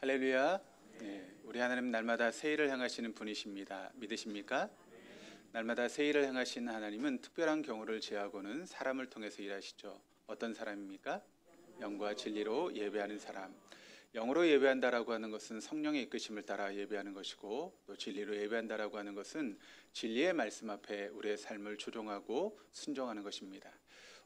할렐루야. 네, 우리 하나님 날마다 새 일을 행하시는 분이십니다. 믿으십니까? 날마다 새 일을 행하신 하나님은 특별한 경우를 제하고는 사람을 통해서 일하시죠. 어떤 사람입니까? 영과 진리로 예배하는 사람. 영으로 예배한다라고 하는 것은 성령의 이끄심을 따라 예배하는 것이고, 또 진리로 예배한다라고 하는 것은 진리의 말씀 앞에 우리의 삶을 조종하고 순종하는 것입니다.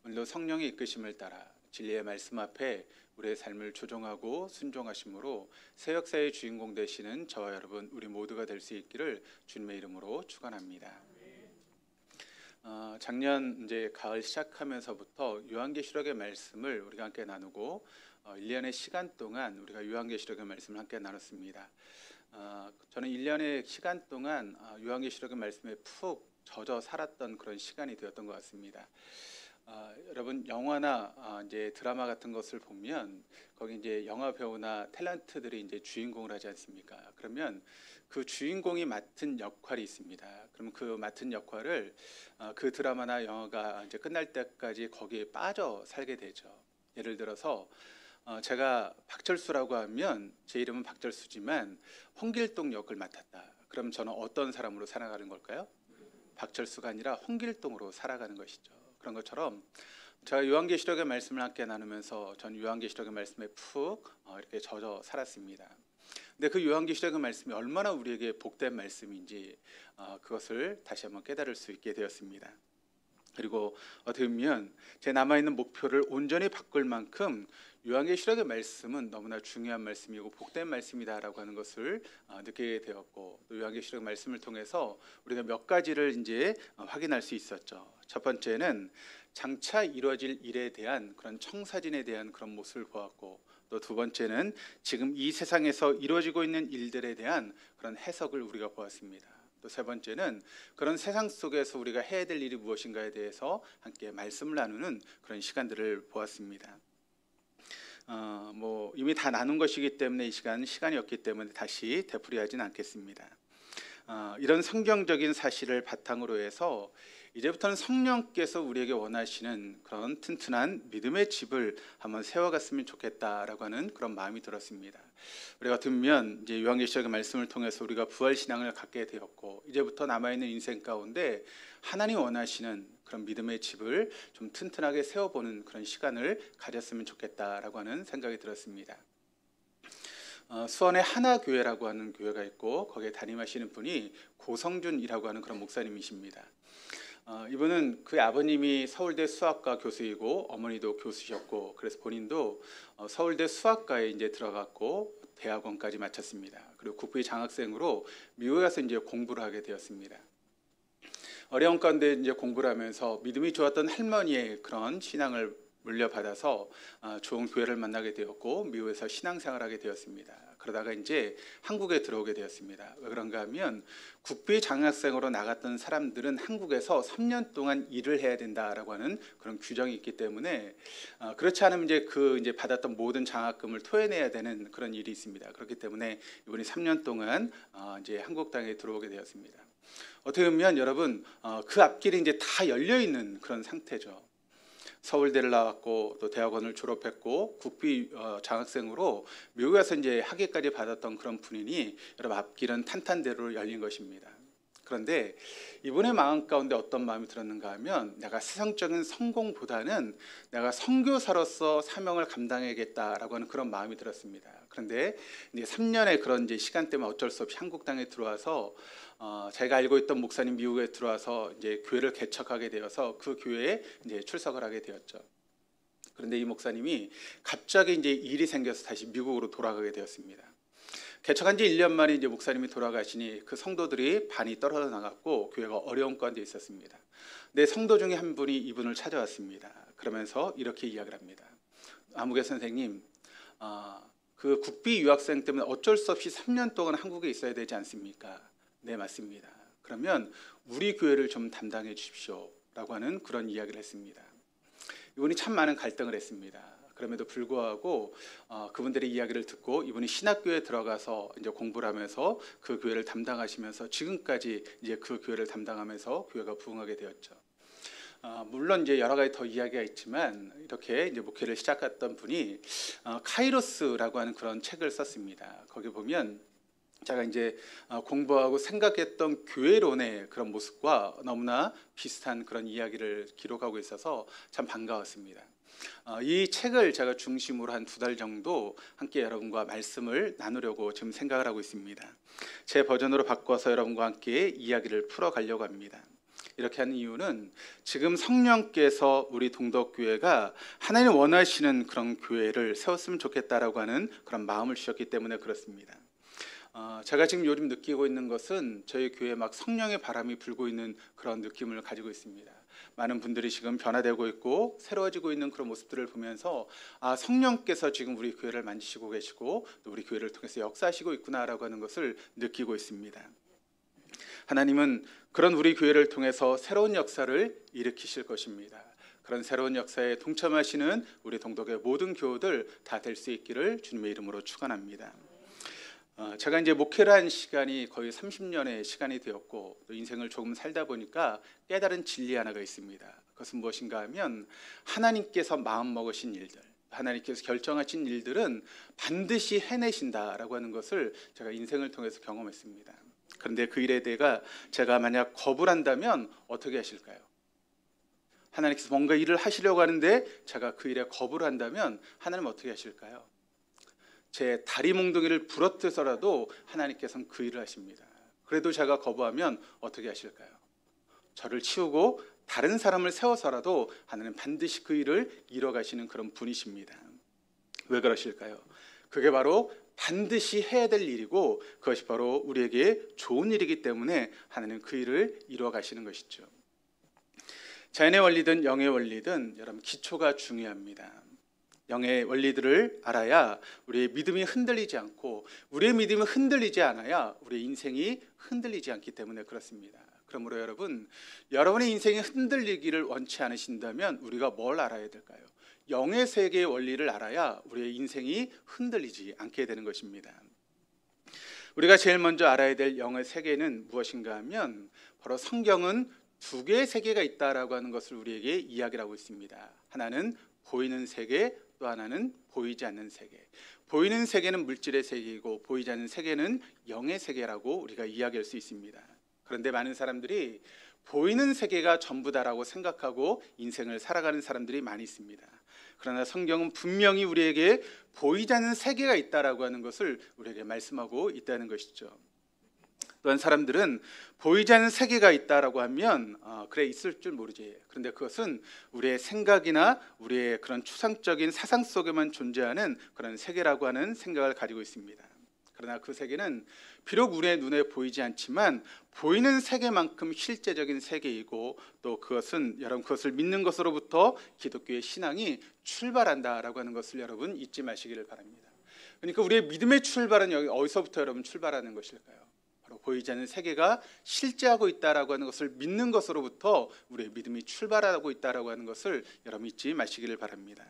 오늘도 성령의 이끄심을 따라 진리의 말씀 앞에 우리의 삶을 조종하고 순종하심으로 새 역사의 주인공 되시는 저와 여러분 우리 모두가 될 수 있기를 주님의 이름으로 축원합니다. 작년 이제 가을 시작하면서부터 요한계시록의 말씀을 우리가 함께 나누고 1년의 시간 동안 우리가 요한계시록의 말씀을 함께 나눴습니다. 저는 1년의 시간 동안 요한계시록의 말씀에 푹 젖어 살았던 그런 시간이 되었던 것 같습니다. 여러분 영화나 이제 드라마 같은 것을 보면 거기 이제 영화 배우나 탤런트들이 이제 주인공을 하지 않습니까? 그러면 그 주인공이 맡은 역할이 있습니다. 그러면 그 맡은 역할을 그 드라마나 영화가 이제 끝날 때까지 거기에 빠져 살게 되죠. 예를 들어서 제가 박철수라고 하면 제 이름은 박철수지만 홍길동 역을 맡았다. 그럼 저는 어떤 사람으로 살아가는 걸까요? 박철수가 아니라 홍길동으로 살아가는 것이죠. 그런 것처럼 제가 요한계시록의 말씀을 함께 나누면서 전 요한계시록의 말씀에 푹 이렇게 젖어 살았습니다. 근데 그 요한계시록의 말씀이 얼마나 우리에게 복된 말씀인지 그것을 다시 한번 깨달을 수 있게 되었습니다. 그리고 어떻게 보면 제 남아있는 목표를 온전히 바꿀 만큼 요한계시록의 말씀은 너무나 중요한 말씀이고 복된 말씀이다라고 하는 것을 느끼게 되었고, 또 요한계시록 말씀을 통해서 우리가 몇 가지를 이제 확인할 수 있었죠. 첫 번째는 장차 이루어질 일에 대한 그런 청사진에 대한 그런 모습을 보았고, 또 두 번째는 지금 이 세상에서 이루어지고 있는 일들에 대한 그런 해석을 우리가 보았습니다. 또 세 번째는 그런 세상 속에서 우리가 해야 될 일이 무엇인가에 대해서 함께 말씀을 나누는 그런 시간들을 보았습니다. 이미 다 나눈 것이기 때문에 이 시간이 없기 때문에 다시 되풀이하지는 않겠습니다. 이런 성경적인 사실을 바탕으로 해서 이제부터는 성령께서 우리에게 원하시는 그런 튼튼한 믿음의 집을 한번 세워갔으면 좋겠다라고 하는 그런 마음이 들었습니다. 우리 같으면 이제 요한계시록의 말씀을 통해서 우리가 부활 신앙을 갖게 되었고, 이제부터 남아있는 인생 가운데 하나님 원하시는 그런 믿음의 집을 좀 튼튼하게 세워보는 그런 시간을 가졌으면 좋겠다라고 하는 생각이 들었습니다. 수원에 하나교회라고 하는 교회가 있고, 거기에 담임하시는 분이 고성준이라고 하는 그런 목사님이십니다. 이분은 그 아버님이 서울대 수학과 교수이고 어머니도 교수셨고, 그래서 본인도 서울대 수학과에 이제 들어갔고 대학원까지 마쳤습니다. 그리고 국비 장학생으로 미국에 가서 이제 공부를 하게 되었습니다. 어려운 가운데 이제 공부를 하면서 믿음이 좋았던 할머니의 그런 신앙을 물려받아서 좋은 교회를 만나게 되었고 미국에서 신앙생활하게 되었습니다. 그러다가 이제 한국에 들어오게 되었습니다. 왜 그런가 하면 국비 장학생으로 나갔던 사람들은 한국에서 3년 동안 일을 해야 된다라고 하는 그런 규정이 있기 때문에 그렇지 않으면 이제 받았던 모든 장학금을 토해내야 되는 그런 일이 있습니다. 그렇기 때문에 이분이 3년 동안 이제 한국 땅에 들어오게 되었습니다. 어떻게 보면 여러분 그 앞길이 이제 다 열려 있는 그런 상태죠. 서울대를 나왔고 또 대학원을 졸업했고 국비 장학생으로 미국에서 이제 학위까지 받았던 그런 분이니 여러분 앞길은 탄탄대로 열린 것입니다. 그런데 이분의 마음 가운데 어떤 마음이 들었는가 하면 내가 세상적인 성공보다는 내가 선교사로서 사명을 감당해야겠다라고 하는 그런 마음이 들었습니다. 그런데 이제 3년의 그런 이제 시간 때문에 어쩔 수 없이 한국 땅에 들어와서 제가 알고 있던 목사님 미국에 들어와서 이제 교회를 개척하게 되어서 그 교회에 이제 출석을 하게 되었죠. 그런데 이 목사님이 갑자기 이제 일이 생겨서 다시 미국으로 돌아가게 되었습니다. 개척한 지 1년 만에 이제 목사님이 돌아가시니 그 성도들이 반이 떨어져 나갔고 교회가 어려운 가운데 있었습니다. 내 성도 중에 한 분이 이분을 찾아왔습니다. 그러면서 이렇게 이야기를 합니다. 아무개 선생님, 그 국비 유학생 때문에 어쩔 수 없이 3년 동안 한국에 있어야 되지 않습니까? 네, 맞습니다. 그러면 우리 교회를 좀 담당해 주십시오 라고 하는 그런 이야기를 했습니다. 이분이 참 많은 갈등을 했습니다. 그럼에도 불구하고 그분들의 이야기를 듣고 이분이 신학교에 들어가서 이제 공부를 하면서 그 교회를 담당하시면서 지금까지 이제 그 교회를 담당하면서 교회가 부흥하게 되었죠. 물론 이제 여러 가지 더 이야기가 있지만 이렇게 이제 목회를 시작했던 분이 카이로스라고 하는 그런 책을 썼습니다. 거기 보면 제가 이제 공부하고 생각했던 교회론의 그런 모습과 너무나 비슷한 그런 이야기를 기록하고 있어서 참 반가웠습니다. 이 책을 제가 중심으로 한 2달 정도 함께 여러분과 말씀을 나누려고 지금 생각을 하고 있습니다. 제 버전으로 바꿔서 여러분과 함께 이야기를 풀어가려고 합니다. 이렇게 하는 이유는 지금 성령께서 우리 동덕교회가 하나님 원하시는 그런 교회를 세웠으면 좋겠다라고 하는 그런 마음을 주셨기 때문에 그렇습니다. 제가 지금 요즘 느끼고 있는 것은 저희 교회에 막 성령의 바람이 불고 있는 그런 느낌을 가지고 있습니다. 많은 분들이 지금 변화되고 있고 새로워지고 있는 그런 모습들을 보면서 성령께서 지금 우리 교회를 만지시고 계시고 또 우리 교회를 통해서 역사하시고 있구나라고 하는 것을 느끼고 있습니다. 하나님은 그런 우리 교회를 통해서 새로운 역사를 일으키실 것입니다. 그런 새로운 역사에 동참하시는 우리 동덕의 모든 교우들 다 될 수 있기를 주님의 이름으로 축원합니다. 제가 이제 목회를 한 시간이 거의 30년의 시간이 되었고 또 인생을 조금 살다 보니까 깨달은 진리 하나가 있습니다. 그것은 무엇인가 하면 하나님께서 마음 먹으신 일들, 하나님께서 결정하신 일들은 반드시 해내신다라고 하는 것을 제가 인생을 통해서 경험했습니다. 그런데 그 일에 대해 제가 만약 거부를 한다면 어떻게 하실까요? 하나님께서 뭔가 일을 하시려고 하는데 제가 그 일에 거부를 한다면 하나님은 어떻게 하실까요? 제 다리 몽둥이를 부러뜨서라도 하나님께서는 그 일을 하십니다. 그래도 제가 거부하면 어떻게 하실까요? 저를 치우고 다른 사람을 세워서라도 하나님은 반드시 그 일을 이뤄가시는 그런 분이십니다. 왜 그러실까요? 그게 바로 반드시 해야 될 일이고 그것이 바로 우리에게 좋은 일이기 때문에 하나님은 그 일을 이뤄가시는 것이죠. 자연의 원리든 영의 원리든 여러분 기초가 중요합니다. 영의 원리들을 알아야 우리의 믿음이 흔들리지 않고 우리의 믿음이 흔들리지 않아야 우리의 인생이 흔들리지 않기 때문에 그렇습니다. 그러므로 여러분의 인생이 흔들리기를 원치 않으신다면 우리가 뭘 알아야 될까요? 영의 세계의 원리를 알아야 우리의 인생이 흔들리지 않게 되는 것입니다. 우리가 제일 먼저 알아야 될 영의 세계는 무엇인가 하면 바로 성경은 2개의 세계가 있다라고 하는 것을 우리에게 이야기를 하고 있습니다. 하나는 보이는 세계, 또 하나는 보이지 않는 세계. 보이는 세계는 물질의 세계이고 보이지 않는 세계는 영의 세계라고 우리가 이야기할 수 있습니다. 그런데 많은 사람들이 보이는 세계가 전부다라고 생각하고 인생을 살아가는 사람들이 많이 있습니다. 그러나 성경은 분명히 우리에게 보이지 않는 세계가 있다라고 하는 것을 우리에게 말씀하고 있다는 것이죠. 또한 사람들은 보이지 않는 세계가 있다라고 하면 그래 있을 줄 모르지. 그런데 그것은 우리의 생각이나 우리의 그런 추상적인 사상 속에만 존재하는 그런 세계라고 하는 생각을 가지고 있습니다. 그러나 그 세계는 비록 우리의 눈에 보이지 않지만 보이는 세계만큼 실제적인 세계이고 또 여러분 그것을 믿는 것으로부터 기독교의 신앙이 출발한다라고 하는 것을 여러분 잊지 마시기를 바랍니다. 그러니까 우리의 믿음의 출발은 여기 어디서부터 여러분 출발하는 것일까요? 보이지 않는 세계가 실제하고 있다라고 하는 것을 믿는 것으로부터 우리의 믿음이 출발하고 있다라고 하는 것을 여러분 잊지 마시기를 바랍니다.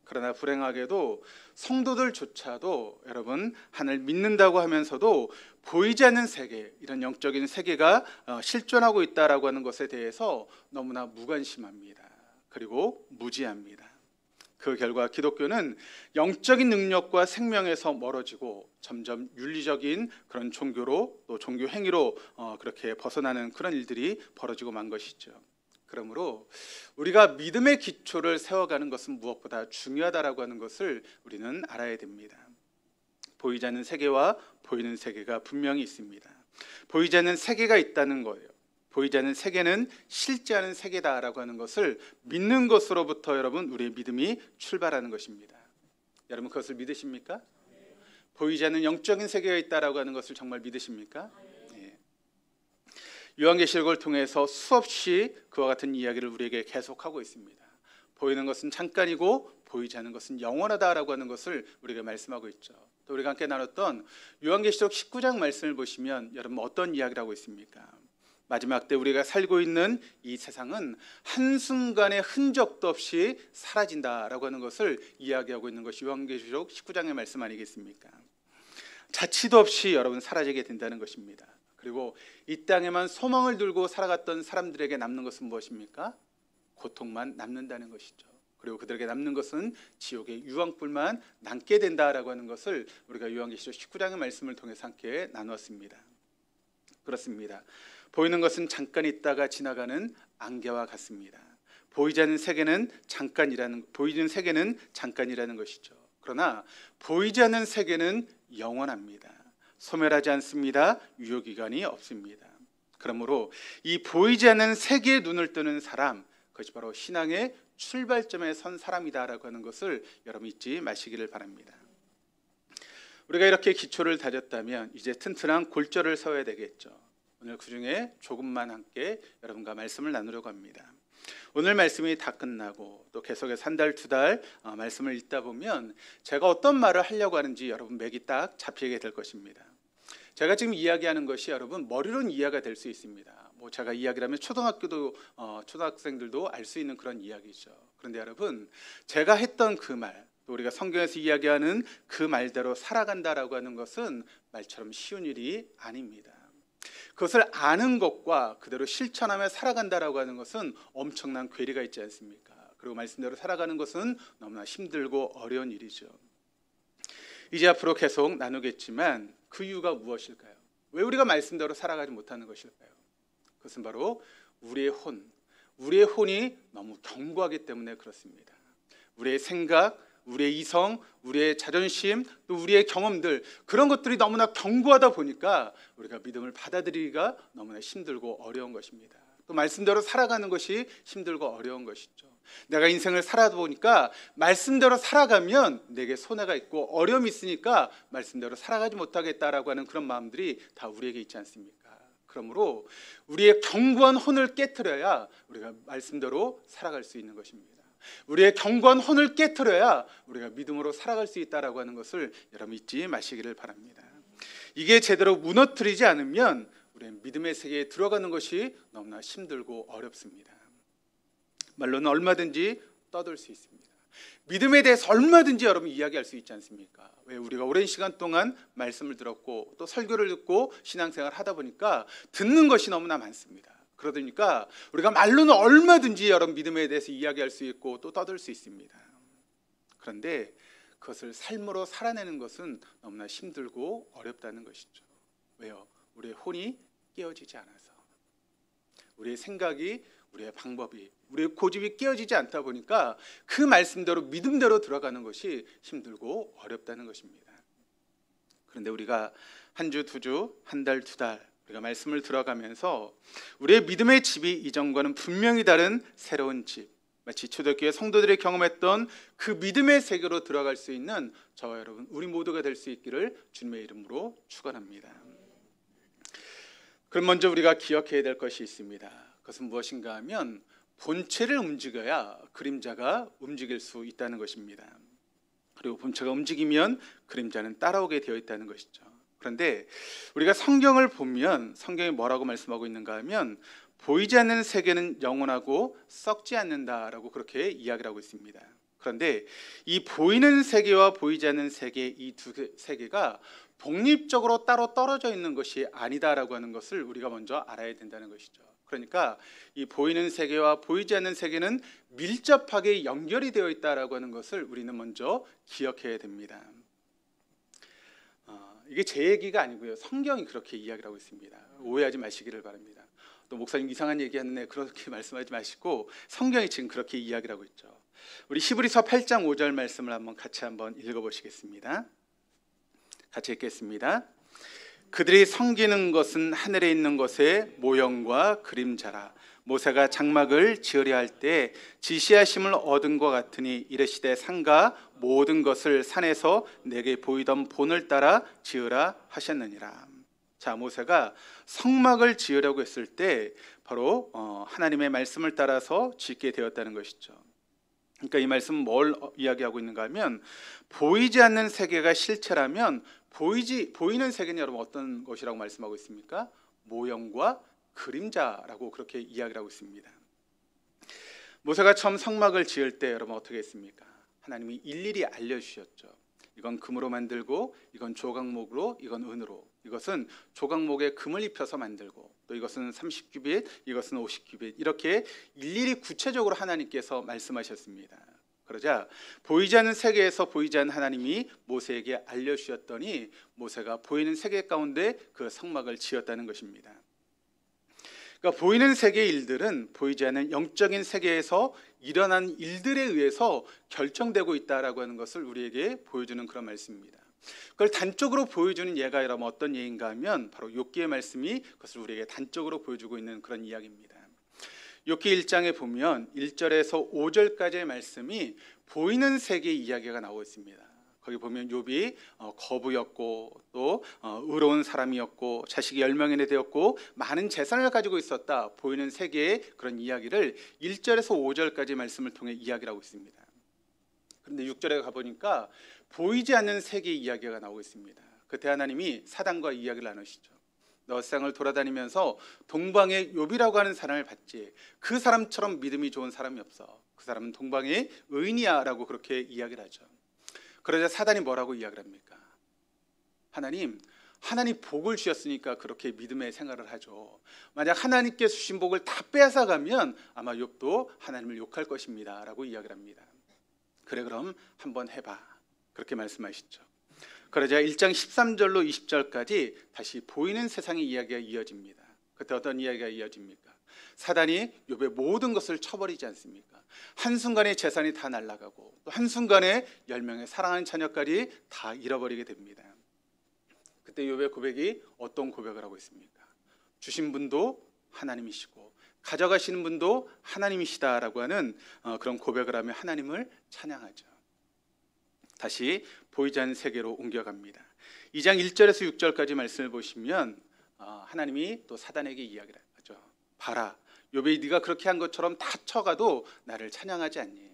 그러나 불행하게도 성도들조차도 여러분 하나님을 믿는다고 하면서도 보이지 않는 세계, 이런 영적인 세계가 실존하고 있다라고 하는 것에 대해서 너무나 무관심합니다. 그리고 무지합니다. 그 결과 기독교는 영적인 능력과 생명에서 멀어지고 점점 윤리적인 그런 종교로 또 종교 행위로 그렇게 벗어나는 그런 일들이 벌어지고 만 것이죠. 그러므로 우리가 믿음의 기초를 세워가는 것은 무엇보다 중요하다라고 하는 것을 우리는 알아야 됩니다. 보이지 않는 세계와 보이는 세계가 분명히 있습니다. 보이지 않는 세계가 있다는 거예요. 보이지 않는 세계는 실제 않은 세계다라고 하는 것을 믿는 것으로부터 여러분 우리의 믿음이 출발하는 것입니다. 여러분 그것을 믿으십니까? 보이지 않는 영적인 세계가 있다라고 하는 것을 정말 믿으십니까? 네. 요한계시록을 통해서 수없이 그와 같은 이야기를 우리에게 계속하고 있습니다. 보이는 것은 잠깐이고 보이지 않는 것은 영원하다라고 하는 것을 우리가 말씀하고 있죠. 또 우리가 함께 나눴던 요한계시록 19장 말씀을 보시면 여러분 어떤 이야기를 하고 있습니까? 마지막 때 우리가 살고 있는 이 세상은 한순간의 흔적도 없이 사라진다라고 하는 것을 이야기하고 있는 것이 요한계시록 19장의 말씀 아니겠습니까? 자취도 없이 여러분 사라지게 된다는 것입니다. 그리고 이 땅에만 소망을 들고 살아갔던 사람들에게 남는 것은 무엇입니까? 고통만 남는다는 것이죠. 그리고 그들에게 남는 것은 지옥의 유황불만 남게 된다라고 하는 것을 우리가 요한계시록 19장의 말씀을 통해서 함께 나누었습니다. 그렇습니다. 보이는 것은 잠깐 있다가 지나가는 안개와 같습니다. 보이는 세계는 잠깐이라는 것이죠. 그러나 보이지 않는 세계는 영원합니다. 소멸하지 않습니다. 유효기간이 없습니다. 그러므로 이 보이지 않는 세계에 눈을 뜨는 사람, 그것이 바로 신앙의 출발점에 선 사람이다라고 하는 것을 여러분 잊지 마시기를 바랍니다. 우리가 이렇게 기초를 다졌다면 이제 튼튼한 골절을 세워야 되겠죠. 오늘 그중에 조금만 함께 여러분과 말씀을 나누려고 합니다. 오늘 말씀이 다 끝나고 또 계속해서 한 달, 두 달 말씀을 읽다 보면 제가 어떤 말을 하려고 하는지 여러분 맥이 딱 잡히게 될 것입니다. 제가 지금 이야기하는 것이 여러분 머리로는 이해가 될 수 있습니다. 뭐 제가 이야기를 하면 초등학생들도 알 수 있는 그런 이야기죠. 그런데 여러분 제가 했던 그 말, 또 우리가 성경에서 이야기하는 그 말대로 살아간다라고 하는 것은 말처럼 쉬운 일이 아닙니다. 그것을 아는 것과 그대로 실천하며 살아간다라고 하는 것은 엄청난 괴리가 있지 않습니까? 그리고 말씀대로 살아가는 것은 너무나 힘들고 어려운 일이죠. 이제 앞으로 계속 나누겠지만 그 이유가 무엇일까요? 왜 우리가 말씀대로 살아가지 못하는 것일까요? 그것은 바로 우리의 혼이 너무 견고하기 때문에 그렇습니다. 우리의 생각, 우리의 이성, 우리의 자존심, 또 우리의 경험들, 그런 것들이 너무나 견고하다 보니까 우리가 믿음을 받아들이기가 너무나 힘들고 어려운 것입니다. 또 말씀대로 살아가는 것이 힘들고 어려운 것이죠. 내가 인생을 살아다 보니까 말씀대로 살아가면 내게 손해가 있고 어려움이 있으니까 말씀대로 살아가지 못하겠다라고 하는 그런 마음들이 다 우리에게 있지 않습니까? 그러므로 우리의 견고한 혼을 깨트려야 우리가 말씀대로 살아갈 수 있는 것입니다. 우리의 견고한 혼을 깨트려야 우리가 믿음으로 살아갈 수 있다라고 하는 것을 여러분 잊지 마시기를 바랍니다. 이게 제대로 무너뜨리지 않으면 우리는 믿음의 세계에 들어가는 것이 너무나 힘들고 어렵습니다. 말로는 얼마든지 떠들 수 있습니다. 믿음에 대해서 얼마든지 여러분 이야기할 수 있지 않습니까? 왜 우리가 오랜 시간 동안 말씀을 들었고 또 설교를 듣고 신앙생활을 하다 보니까 듣는 것이 너무나 많습니다. 그러니까 우리가 말로는 얼마든지 여러분 믿음에 대해서 이야기할 수 있고 또 떠들 수 있습니다. 그런데 그것을 삶으로 살아내는 것은 너무나 힘들고 어렵다는 것이죠. 왜요? 우리의 혼이 깨어지지 않아서, 우리의 생각이, 우리의 방법이, 우리의 고집이 깨어지지 않다 보니까 그 말씀대로 믿음대로 들어가는 것이 힘들고 어렵다는 것입니다. 그런데 우리가 한 주, 두 주, 한 달, 두 달 우리가 말씀을 들어가면서 우리의 믿음의 집이 이전과는 분명히 다른 새로운 집, 마치 초대교회 성도들이 경험했던 그 믿음의 세계로 들어갈 수 있는 저와 여러분 우리 모두가 될 수 있기를 주님의 이름으로 축원합니다. 그럼 먼저 우리가 기억해야 될 것이 있습니다. 그것은 무엇인가 하면 본체를 움직여야 그림자가 움직일 수 있다는 것입니다. 그리고 본체가 움직이면 그림자는 따라오게 되어 있다는 것이죠. 그런데 우리가 성경을 보면 성경이 뭐라고 말씀하고 있는가 하면 보이지 않는 세계는 영원하고 썩지 않는다라고 그렇게 이야기를 하고 있습니다. 그런데 이 보이는 세계와 보이지 않는 세계, 이 두 세계가 독립적으로 따로 떨어져 있는 것이 아니다라고 하는 것을 우리가 먼저 알아야 된다는 것이죠. 그러니까 이 보이는 세계와 보이지 않는 세계는 밀접하게 연결이 되어 있다라고 하는 것을 우리는 먼저 기억해야 됩니다. 이게 제 얘기가 아니고요. 성경이 그렇게 이야기를 하고 있습니다. 오해하지 마시기를 바랍니다. 또 목사님 이상한 얘기하는데 그렇게 말씀하지 마시고 성경이 지금 그렇게 이야기를 하고 있죠. 우리 히브리서 8장 5절 말씀을 같이 한번 읽어보시겠습니다. 같이 읽겠습니다. 그들이 섬기는 것은 하늘에 있는 것의 모형과 그림자라. 모세가 장막을 지으려 할 때 지시하심을 얻은 것 같으니 이르시되 상가 모든 것을 산에서 내게 보이던 본을 따라 지으라 하셨느니라. 자, 모세가 성막을 지으려고 했을 때 바로 하나님의 말씀을 따라서 짓게 되었다는 것이죠. 그러니까 이 말씀은 뭘 이야기하고 있는가 하면 보이지 않는 세계가 실체라면 보이는 세계는 여러분 어떤 것이라고 말씀하고 있습니까? 모형과 그림자라고 그렇게 이야기를 하고 있습니다. 모세가 처음 성막을 지을 때 여러분 어떻게 했습니까? 하나님이 일일이 알려주셨죠. 이건 금으로 만들고, 이건 조각목으로, 이건 은으로, 이것은 조각목에 금을 입혀서 만들고, 또 이것은 30규빗, 이것은 50규빗, 이렇게 일일이 구체적으로 하나님께서 말씀하셨습니다. 그러자 보이지 않는 세계에서 보이지 않는 하나님이 모세에게 알려주셨더니 모세가 보이는 세계 가운데 그 성막을 지었다는 것입니다. 그러니까 보이는 세계의 일들은 보이지 않는 영적인 세계에서 일어난 일들에 의해서 결정되고 있다라고 하는 것을 우리에게 보여주는 그런 말씀입니다. 그걸 단적으로 보여주는 예가 여러분 어떤 예인가 하면 바로 욥기의 말씀이 그것을 우리에게 단적으로 보여주고 있는 그런 이야기입니다. 욥기 1장에 보면 1절에서 5절까지의 말씀이 보이는 세계의 이야기가 나오고 있습니다. 거기 보면 욥이 거부였고 또 의로운 사람이었고 자식이 10명이나 되었고 많은 재산을 가지고 있었다. 보이는 세계의 그런 이야기를 1절에서 5절까지 말씀을 통해 이야기를 하고 있습니다. 그런데 6절에 가보니까 보이지 않는 세계의 이야기가 나오고 있습니다. 그때 하나님이 사단과 이야기를 나누시죠. 너 세상을 돌아다니면서 동방의 욥이라고 하는 사람을 봤지. 그 사람처럼 믿음이 좋은 사람이 없어. 그 사람은 동방의 의인이야 라고 그렇게 이야기를 하죠. 그러자 사단이 뭐라고 이야기를 합니까? 하나님 복을 주셨으니까 그렇게 믿음의 생활을 하죠. 만약 하나님께 주신 복을 다 빼앗아가면 아마 욥도 하나님을 욕할 것입니다 라고 이야기를 합니다. 그래 그럼 한번 해봐. 그렇게 말씀하시죠. 그러자 1장 13절로 20절까지 다시 보이는 세상의 이야기가 이어집니다. 그때 어떤 이야기가 이어집니까? 사단이 욥의 모든 것을 쳐버리지 않습니까? 한순간에 재산이 다 날아가고 또 한순간에 10명의 사랑하는 자녀까지 다 잃어버리게 됩니다. 그때 욥의 고백이 어떤 고백을 하고 있습니까? 주신 분도 하나님이시고 가져가시는 분도 하나님이시다라고 하는 그런 고백을 하며 하나님을 찬양하죠. 다시 보이지 않는 세계로 옮겨갑니다. 2장 1절에서 6절까지 말씀을 보시면 하나님이 또 사단에게 이야기를 하죠. 봐라, 욥이 네가 그렇게 한 것처럼 다 쳐가도 나를 찬양하지 않니?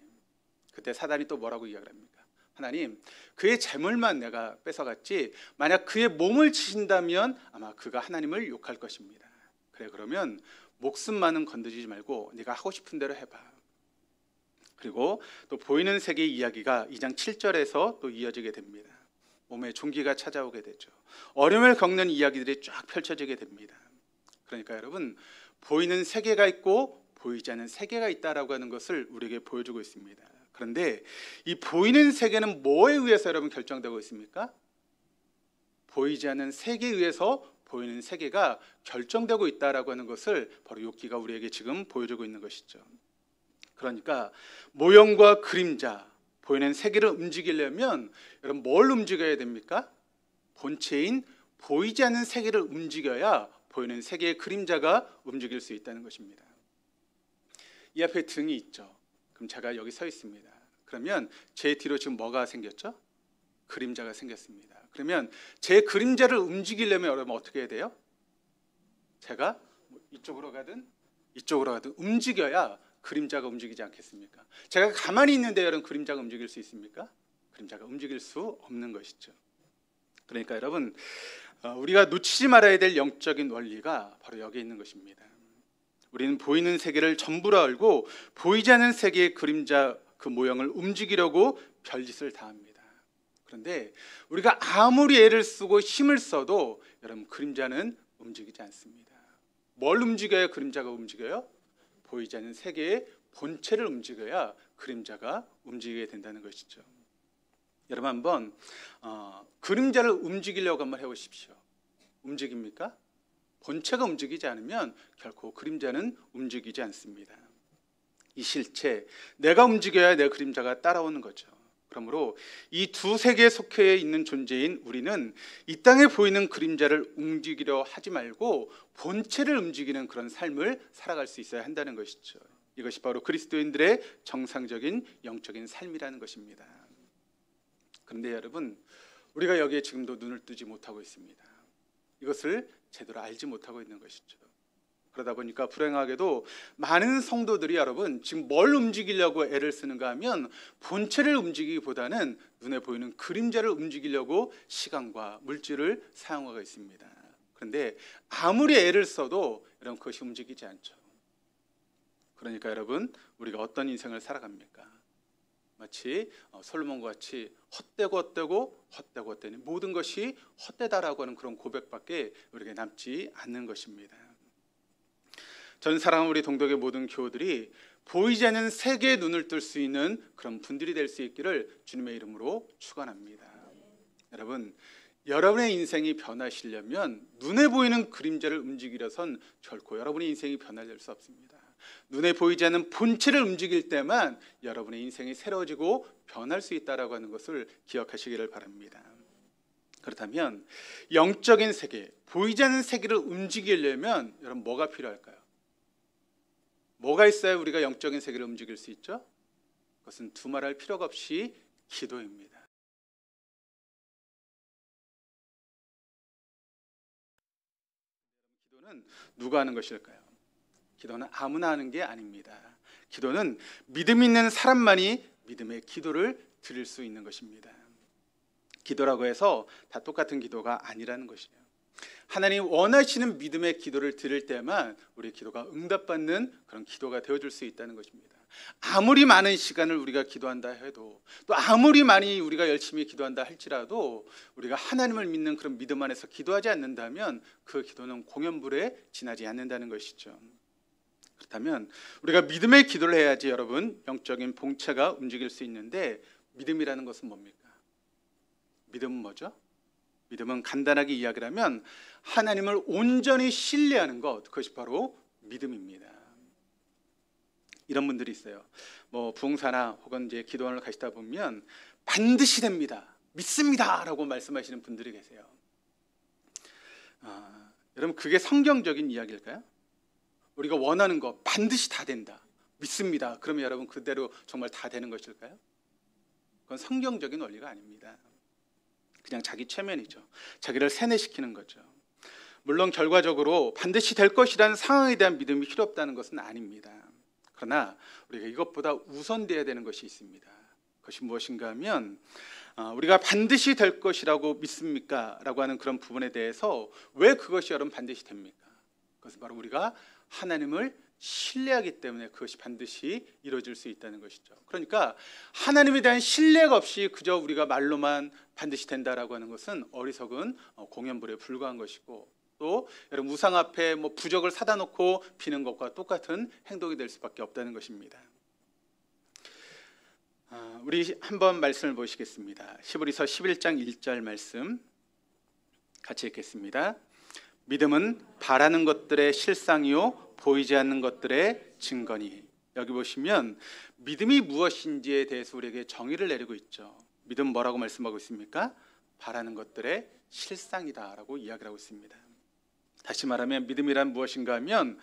그때 사단이 또 뭐라고 이야기를 합니까? 하나님, 그의 재물만 내가 뺏어갔지 만약 그의 몸을 치신다면 아마 그가 하나님을 욕할 것입니다. 그래 그러면 목숨만은 건드리지 말고 네가 하고 싶은 대로 해봐. 그리고 또 보이는 세계의 이야기가 2장 7절에서 또 이어지게 됩니다. 몸에 종기가 찾아오게 되죠. 어려움을 겪는 이야기들이 쫙 펼쳐지게 됩니다. 그러니까 여러분 보이는 세계가 있고 보이지 않는 세계가 있다라고 하는 것을 우리에게 보여주고 있습니다. 그런데 이 보이는 세계는 뭐에 의해서 여러분 결정되고 있습니까? 보이지 않는 세계에 의해서 보이는 세계가 결정되고 있다라고 하는 것을 바로 욥기가 우리에게 지금 보여주고 있는 것이죠. 그러니까 모형과 그림자, 보이는 세계를 움직이려면 여러분 뭘 움직여야 됩니까? 본체인 보이지 않는 세계를 움직여야 보이는 세계의 그림자가 움직일 수 있다는 것입니다. 이 앞에 등이 있죠. 그럼 제가 여기 서 있습니다. 그러면 제 뒤로 지금 뭐가 생겼죠? 그림자가 생겼습니다. 그러면 제 그림자를 움직이려면 여러분 어떻게 해야 돼요? 제가 이쪽으로 가든 이쪽으로 가든 움직여야 그림자가 움직이지 않겠습니까? 제가 가만히 있는데 여러분 그림자가 움직일 수 있습니까? 그림자가 움직일 수 없는 것이죠. 그러니까 여러분 우리가 놓치지 말아야 될 영적인 원리가 바로 여기에 있는 것입니다. 우리는 보이는 세계를 전부로 알고 보이지 않는 세계의 그림자 그 모형을 움직이려고 별짓을 다 합니다. 그런데 우리가 아무리 애를 쓰고 힘을 써도 여러분 그림자는 움직이지 않습니다. 뭘 움직여야 그림자가 움직여요? 보이지 않는 세계의 본체를 움직여야 그림자가 움직이게 된다는 것이죠. 여러분 한번 그림자를 움직이려고 한번 해보십시오. 움직입니까? 본체가 움직이지 않으면 결코 그림자는 움직이지 않습니다. 이 실체, 내가 움직여야 내 그림자가 따라오는 거죠. 그러므로 이 두 세계에 속해 있는 존재인 우리는 이 땅에 보이는 그림자를 움직이려 하지 말고 본체를 움직이는 그런 삶을 살아갈 수 있어야 한다는 것이죠. 이것이 바로 그리스도인들의 정상적인 영적인 삶이라는 것입니다. 그런데 여러분 우리가 여기에 지금도 눈을 뜨지 못하고 있습니다. 이것을 제대로 알지 못하고 있는 것이죠. 그러다 보니까 불행하게도 많은 성도들이 여러분 지금 뭘 움직이려고 애를 쓰는가 하면 본체를 움직이기보다는 눈에 보이는 그림자를 움직이려고 시간과 물질을 사용하고 있습니다. 그런데 아무리 애를 써도 여러분 그것이 움직이지 않죠. 그러니까 여러분 우리가 어떤 인생을 살아갑니까? 마치 솔로몬과 같이 헛되니 모든 것이 헛되다라고 하는 그런 고백밖에 우리에게 남지 않는 것입니다. 전 사랑하는 우리 동덕의 모든 교우들이 보이지 않는 세계의 눈을 뜰 수 있는 그런 분들이 될 수 있기를 주님의 이름으로 축원합니다. 여러분, 여러분의 인생이 변하시려면 눈에 보이는 그림자를 움직이려선 결코 여러분의 인생이 변화될 수 없습니다. 눈에 보이지 않는 본체를 움직일 때만 여러분의 인생이 새로워지고 변할 수 있다라고 하는 것을 기억하시기를 바랍니다. 그렇다면 영적인 세계, 보이지 않는 세계를 움직이려면 여러분 뭐가 필요할까요? 뭐가 있어야 우리가 영적인 세계를 움직일 수 있죠? 그것은 두말할 필요가 없이 기도입니다. 기도는 누가 하는 것일까요? 기도는 아무나 하는 게 아닙니다. 기도는 믿음 있는 사람만이 믿음의 기도를 드릴 수 있는 것입니다. 기도라고 해서 다 똑같은 기도가 아니라는 것이에요. 하나님 원하시는 믿음의 기도를 드릴 때만 우리 기도가 응답받는 그런 기도가 되어줄 수 있다는 것입니다. 아무리 많은 시간을 우리가 기도한다 해도, 또 아무리 많이 우리가 열심히 기도한다 할지라도 우리가 하나님을 믿는 그런 믿음 안에서 기도하지 않는다면 그 기도는 공연불에 지나지 않는다는 것이죠. 그렇다면 우리가 믿음의 기도를 해야지 여러분 영적인 봉체가 움직일 수 있는데, 믿음이라는 것은 뭡니까? 믿음은 뭐죠? 믿음은 간단하게 이야기를 하면 하나님을 온전히 신뢰하는 것, 그것이 바로 믿음입니다. 이런 분들이 있어요. 부흥사나 혹은 이제 기도원을 가시다 보면 반드시 됩니다, 믿습니다라고 말씀하시는 분들이 계세요. 여러분, 그게 성경적인 이야기일까요? 우리가 원하는 거 반드시 다 된다, 믿습니다. 그러면 여러분 그대로 정말 다 되는 것일까요? 그건 성경적인 원리가 아닙니다. 그냥 자기 최면이죠. 자기를 세뇌시키는 거죠. 물론 결과적으로 반드시 될 것이라는 상황에 대한 믿음이 필요 없다는 것은 아닙니다. 그러나 우리가 이것보다 우선되어야 되는 것이 있습니다. 그것이 무엇인가 하면 우리가 반드시 될 것이라고 믿습니까? 라고 하는 그런 부분에 대해서 왜 그것이 여러분 반드시 됩니까? 그것은 바로 우리가 하나님을 신뢰하기 때문에 그것이 반드시 이루어질 수 있다는 것이죠. 그러니까 하나님에 대한 신뢰가 없이 그저 우리가 말로만 반드시 된다라고 하는 것은 어리석은 공연불에 불과한 것이고, 또 여러분 우상 앞에 부적을 사다 놓고 비는 것과 똑같은 행동이 될 수밖에 없다는 것입니다. 우리 한번 말씀을 보시겠습니다. 히브리서 11장 1절 말씀 같이 읽겠습니다. 믿음은 바라는 것들의 실상이요 보이지 않는 것들의 증거니. 여기 보시면 믿음이 무엇인지에 대해서 우리에게 정의를 내리고 있죠. 믿음은 뭐라고 말씀하고 있습니까? 바라는 것들의 실상이다라고 이야기를 하고 있습니다. 다시 말하면 믿음이란 무엇인가 하면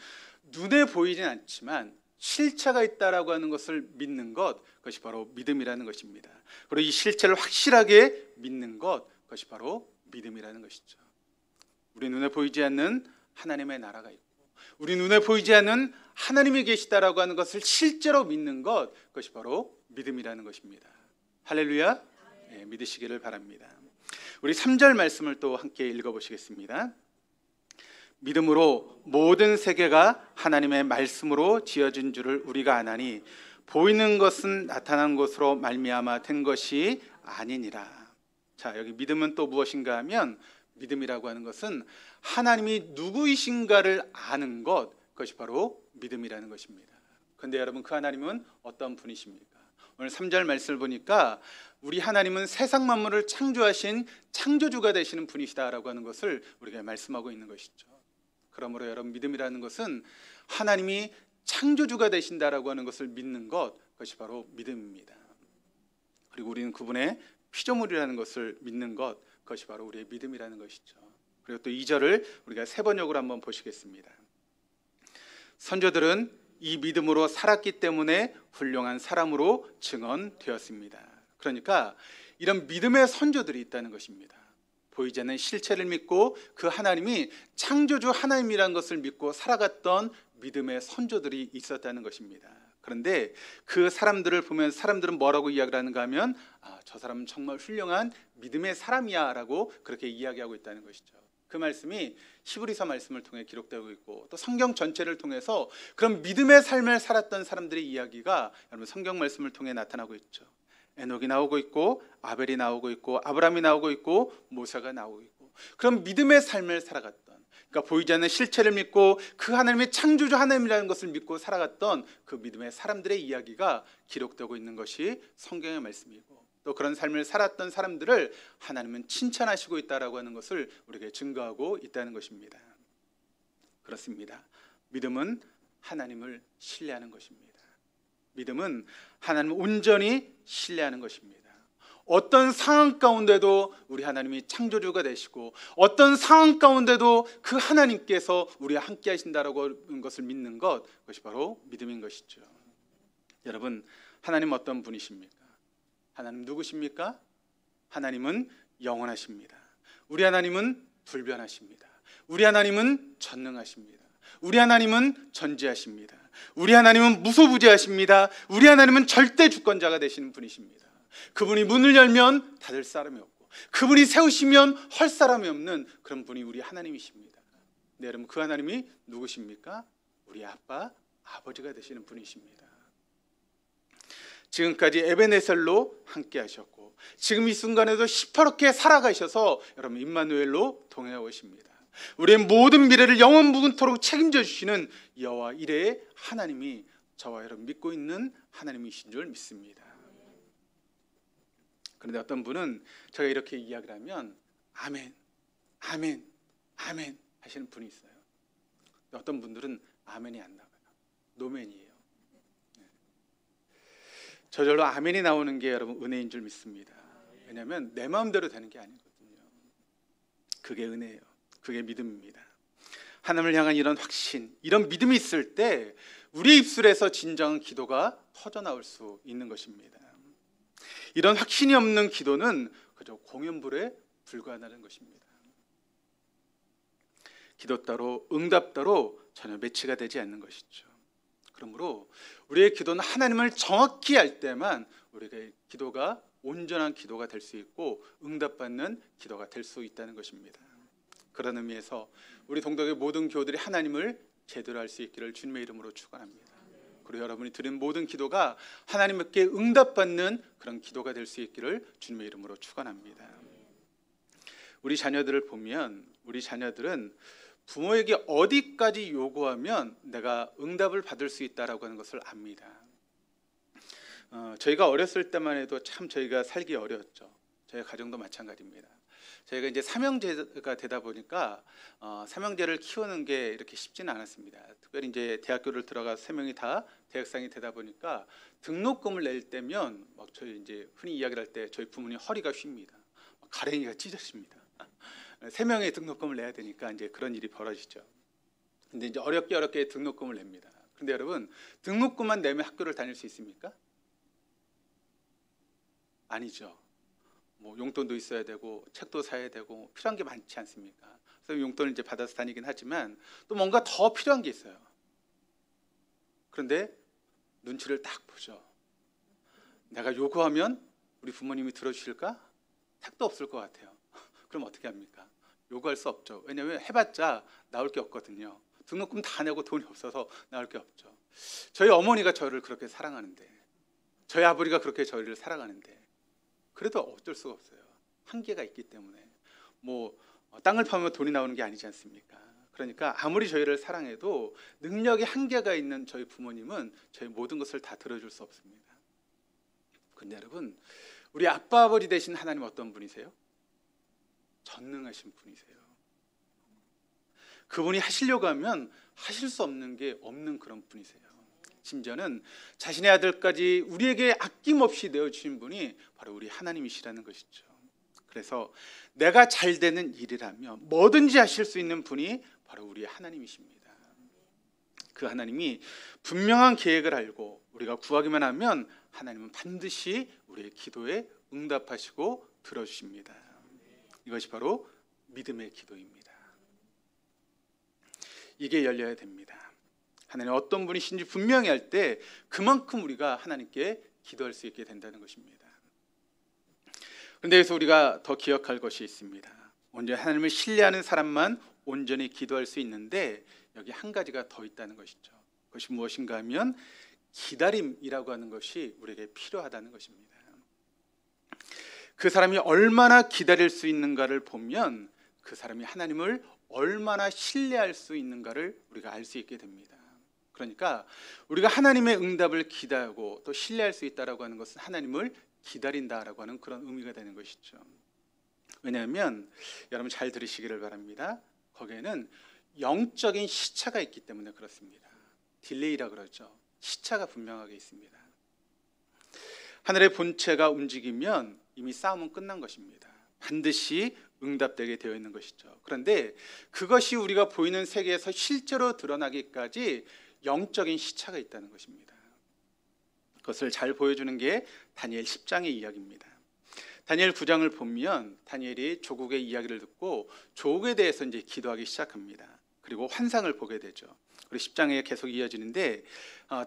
눈에 보이진 않지만 실체가 있다라고 하는 것을 믿는 것, 그것이 바로 믿음이라는 것입니다. 그리고 이 실체를 확실하게 믿는 것, 그것이 바로 믿음이라는 것이죠. 우리 눈에 보이지 않는 하나님의 나라가 있고, 우리 눈에 보이지 않는 하나님이 계시다라고 하는 것을 실제로 믿는 것, 그것이 바로 믿음이라는 것입니다. 할렐루야. 네, 믿으시기를 바랍니다. 우리 3절 말씀을 또 함께 읽어보시겠습니다. 믿음으로 모든 세계가 하나님의 말씀으로 지어진 줄을 우리가 아나니 보이는 것은 나타난 것으로 말미암아 된 것이 아니니라. 자, 여기 믿음은 또 무엇인가 하면, 믿음이라고 하는 것은 하나님이 누구이신가를 아는 것, 그것이 바로 믿음이라는 것입니다. 그런데 여러분, 그 하나님은 어떤 분이십니까? 오늘 3절 말씀을 보니까 우리 하나님은 세상 만물을 창조하신 창조주가 되시는 분이시다라고 하는 것을 우리가 말씀하고 있는 것이죠. 그러므로 여러분, 믿음이라는 것은 하나님이 창조주가 되신다라고 하는 것을 믿는 것, 그것이 바로 믿음입니다. 그리고 우리는 그분의 피조물이라는 것을 믿는 것, 그것이 바로 우리의 믿음이라는 것이죠. 그리고 또 2절을 우리가 세 번역으로 한번 보시겠습니다. 선조들은 이 믿음으로 살았기 때문에 훌륭한 사람으로 증언되었습니다. 그러니까 이런 믿음의 선조들이 있다는 것입니다. 보이지 않는 실체를 믿고 그 하나님이 창조주 하나님이라는 것을 믿고 살아갔던 믿음의 선조들이 있었다는 것입니다. 그런데 그 사람들을 보면 사람들은 뭐라고 이야기를 하는가 하면, 저 사람은 정말 훌륭한 믿음의 사람이야 라고 그렇게 이야기하고 있다는 것이죠. 그 말씀이 히브리서 말씀을 통해 기록되고 있고, 또 성경 전체를 통해서 그런 믿음의 삶을 살았던 사람들의 이야기가 여러분 성경 말씀을 통해 나타나고 있죠. 에녹이 나오고 있고 아벨이 나오고 있고 아브라함이 나오고 있고 모세가 나오고 있고, 그런 믿음의 삶을 살아갔던, 그러니까 보이지 않는 실체를 믿고 그 하나님의 창조주 하나님이라는 것을 믿고 살아갔던 그 믿음의 사람들의 이야기가 기록되고 있는 것이 성경의 말씀이고, 또 그런 삶을 살았던 사람들을 하나님은 칭찬하시고 있다라고 하는 것을 우리에게 증거하고 있다는 것입니다. 그렇습니다. 믿음은 하나님을 신뢰하는 것입니다. 믿음은 하나님을 온전히 신뢰하는 것입니다. 어떤 상황 가운데도 우리 하나님이 창조주가 되시고, 어떤 상황 가운데도 그 하나님께서 우리와 함께 하신다라고 하는 것을 믿는 것, 그것이 바로 믿음인 것이죠. 여러분, 하나님 어떤 분이십니까? 하나님 누구십니까? 하나님은 영원하십니다. 우리 하나님은 불변하십니다. 우리 하나님은 전능하십니다. 우리 하나님은 전지하십니다. 우리 하나님은 무소부재하십니다. 우리 하나님은 절대 주권자가 되시는 분이십니다. 그분이 문을 열면 닫을 사람이 없고, 그분이 세우시면 헐 사람이 없는 그런 분이 우리 하나님이십니다. 네, 여러분, 그 하나님이 누구십니까? 우리 아빠, 아버지가 되시는 분이십니다. 지금까지 에베네셀로 함께 하셨고, 지금 이 순간에도 시퍼렇게 살아가셔서 여러분 임마누엘로 동행하고 계십니다. 우리의 모든 미래를 영원무궁토록 책임져 주시는 여호와 이레의 하나님이 저와 여러분 믿고 있는 하나님이신 줄 믿습니다. 그런데 어떤 분은 제가 이렇게 이야기를 하면 아멘, 아멘, 아멘 하시는 분이 있어요. 어떤 분들은 아멘이 안 나와요. 노멘이에요. 저절로 아멘이 나오는 게 여러분 은혜인 줄 믿습니다. 왜냐하면 내 마음대로 되는 게 아니거든요. 그게 은혜예요. 그게 믿음입니다. 하나님을 향한 이런 확신, 이런 믿음이 있을 때 우리 입술에서 진정한 기도가 터져나올 수 있는 것입니다. 이런 확신이 없는 기도는 그저 공연불에 불과하다는 것입니다. 기도 따로 응답 따로 전혀 매치가 되지 않는 것이죠. 그러므로 우리의 기도는 하나님을 정확히 알 때만 우리의 기도가 온전한 기도가 될 수 있고 응답받는 기도가 될 수 있다는 것입니다. 그런 의미에서 우리 동덕의 모든 교우들이 하나님을 제대로 알 수 있기를 주님의 이름으로 축원합니다. 그리고 여러분이 드린 모든 기도가 하나님께 응답받는 그런 기도가 될 수 있기를 주님의 이름으로 축원합니다. 우리 자녀들을 보면 우리 자녀들은 부모에게 어디까지 요구하면 내가 응답을 받을 수 있다라고 하는 것을 압니다. 저희가 어렸을 때만 해도 참 저희가 살기 어려웠죠. 저희 가정도 마찬가지입니다. 저희가 이제 삼형제가 되다 보니까 삼형제를 키우는 게 이렇게 쉽지는 않았습니다. 특별히 이제 대학교를 들어가서 세 명이 다 대학생이 되다 보니까 등록금을 낼 때면 막 저희 이제 흔히 이야기를 할 때 저희 부모님 허리가 휩니다. 가랭이가 찢어집니다. 세 명의 등록금을 내야 되니까 이제 그런 일이 벌어지죠. 근데 이제 어렵게 등록금을 냅니다. 근데 여러분, 등록금만 내면 학교를 다닐 수 있습니까? 아니죠. 뭐 용돈도 있어야 되고 책도 사야 되고 필요한 게 많지 않습니까? 그래서 용돈을 이제 받아서 다니긴 하지만 또 뭔가 더 필요한 게 있어요. 그런데 눈치를 딱 보죠. 내가 요구하면 우리 부모님이 들어주실까? 택도 없을 것 같아요. 그럼 어떻게 합니까? 요구할 수 없죠. 왜냐하면 해봤자 나올 게 없거든요. 등록금 다 내고 돈이 없어서 나올 게 없죠. 저희 어머니가 저를 그렇게 사랑하는데, 저희 아버지가 그렇게 저희를 사랑하는데, 그래도 어쩔 수가 없어요. 한계가 있기 때문에. 뭐 땅을 파면 돈이 나오는 게 아니지 않습니까? 그러니까 아무리 저희를 사랑해도 능력의 한계가 있는 저희 부모님은 저희 모든 것을 다 들어줄 수 없습니다. 근데 여러분, 우리 아빠 아버지 되신 하나님 어떤 분이세요? 전능하신 분이세요. 그분이 하시려고 하면 하실 수 없는 게 없는 그런 분이세요. 심지어는 자신의 아들까지 우리에게 아낌없이 내어주신 분이 바로 우리 하나님이시라는 것이죠. 그래서 내가 잘 되는 일이라면 뭐든지 하실 수 있는 분이 바로 우리 하나님이십니다. 그 하나님이 분명한 계획을 알고 우리가 구하기만 하면 하나님은 반드시 우리의 기도에 응답하시고 들어주십니다. 이것이 바로 믿음의 기도입니다. 이게 열려야 됩니다. 하나님 어떤 분이신지 분명히 알 때 그만큼 우리가 하나님께 기도할 수 있게 된다는 것입니다. 그런데 여기서 우리가 더 기억할 것이 있습니다. 온전히 하나님을 신뢰하는 사람만 온전히 기도할 수 있는데 여기 한 가지가 더 있다는 것이죠. 그것이 무엇인가 하면 기다림이라고 하는 것이 우리에게 필요하다는 것입니다. 그 사람이 얼마나 기다릴 수 있는가를 보면 그 사람이 하나님을 얼마나 신뢰할 수 있는가를 우리가 알 수 있게 됩니다. 그러니까 우리가 하나님의 응답을 기대하고 또 신뢰할 수 있다라고 하는 것은 하나님을 기다린다라고 하는 그런 의미가 되는 것이죠. 왜냐하면 여러분 잘 들으시기를 바랍니다. 거기에는 영적인 시차가 있기 때문에 그렇습니다. 딜레이라 그러죠. 시차가 분명하게 있습니다. 하늘의 본체가 움직이면 이미 싸움은 끝난 것입니다. 반드시 응답되게 되어 있는 것이죠. 그런데 그것이 우리가 보이는 세계에서 실제로 드러나기까지 영적인 시차가 있다는 것입니다. 그것을 잘 보여주는 게 다니엘 10장의 이야기입니다. 다니엘 9장을 보면 다니엘이 조국의 이야기를 듣고 조국에 대해서 이제 기도하기 시작합니다. 그리고 환상을 보게 되죠. 그리고 10장에 계속 이어지는데